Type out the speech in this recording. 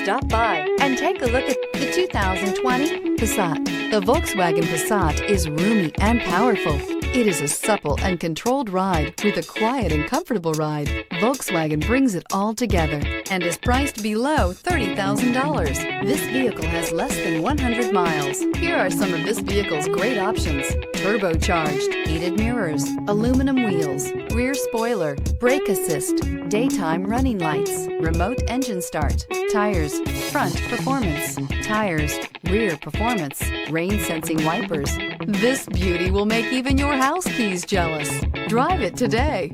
Stop by and take a look at the 2020 Passat. The Volkswagen Passat is roomy and powerful. It is a supple and controlled ride with a quiet and comfortable ride. Volkswagen brings it all together and is priced below $30,000. This vehicle has less than 100 miles. Here are some of this vehicle's great options: turbocharged, heated mirrors, aluminum wheels, rear spoiler, brake assist, daytime running lights, remote engine start, tires, front performance, tires, rear performance, rain sensing wipers. This beauty will make even your house keys jealous. Drive it today.